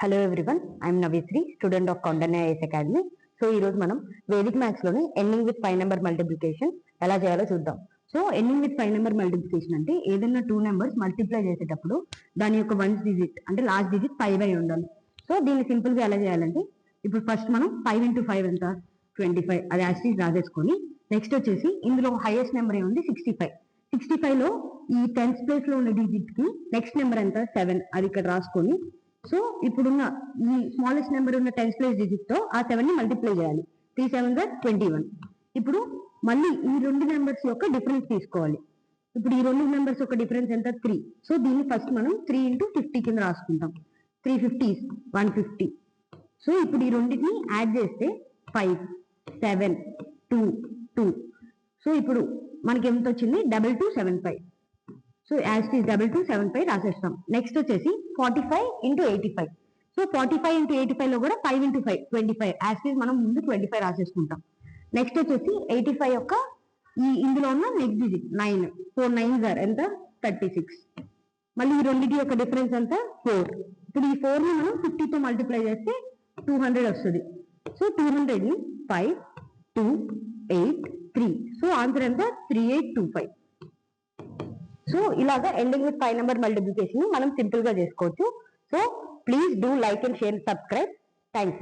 Hello everyone, I am Naveeshri, student of Kaundanya IAS academy. So ఈ రోజు మనం వేదిక్ మ్యాథ్స్ లోని ఎండింగ్ విత్ 5 నెంబర్ మల్టిప్లికేషన్ ఎలా చేయాలో చూద్దాం. So ending with 5 number multiplication అంటే ఏదైనా 2 నెంబర్స్ మల్టిప్లై చేసేటప్పుడు దాని యొక్క వన్స్ డిజిట్ అంటే లాస్ట్ డిజిట్ 5 అయి ఉండాలి. సో దీన్ని సింపుల్ గా ఎలా చేయాలంటే, ఇప్పుడు ఫస్ట్ మనం 5 into 5 ఎంత 25, అది యాక్చువల్లీ రాసేసుకొని నెక్స్ట్ వచ్చేసి ఇందులో హైయెస్ట్ నెంబర్ ఏముంది 65. 65 లో ఈ 10th ప్లేస్ లో ఉన్న డిజిట్ కి నెక్స్ట్ నెంబర్ ఎంత 7, అది ఇక్కడ రాసుకొని సో ఇప్పుడున్న ఈ స్మాలెస్ట్ నెంబర్ ఉన్న 10th ప్లేస్ డిజిట్ తో ఆ 7 ని మల్టిప్లై చేయాలి. 3 7 21. ఇప్పుడు మళ్ళీ ఈ రెండు నెంబర్స్ యొక్క డిఫరెన్స్ తీసుకోవాలి. ఇప్పుడు ఈ రెండు నెంబర్స్ యొక్క డిఫరెన్స్ ఎంత 3. సో దీన్ని ఫస్ట్ మనం 3 into 50 కింద రాసుకుంటాం. 350 150. సో ఇప్పుడు ఈ రెండింటిని యాడ్ చేస్తే 5 7 2 2. సో ఇప్పుడు మనకి ఎంత వచ్చింది 2275. సో యాజ్ ఇట్ ఈస్ 2275 రాసేస్తాం. నెక్స్ట్ వచ్చేసి 45 into 85. సో 45 into 85 లో కూడా 5 into 5 25. యాజ్ ఇట్ ఈస్ మనం ముందు 25 రాసేసుకుంటాం. నెక్స్ట్ వచ్చేసి 85 యొక్క ఇందులో ఉన్న నెక్స్ట్ డిజిట్ 9. 4 9s are ఎంత 36. మళ్ళీ ఈ రెండింటి యొక్క డిఫరెన్స్ ఎంత 4. ఇప్పుడు ఈ 4 ని మనం 50 తో మల్టిప్లై చేస్తే 200 వస్తుంది. సో 200 ని 5 2 8 3. సో ఆన్సర్ ఎంత 3825. సో ఇలాగా ఎండింగ్ విత్ 5 నెంబర్ మల్టిప్లికేషన్ మనం సింపుల్ గా చేసుకోవచ్చు. So please do like and share, subscribe. Thank you.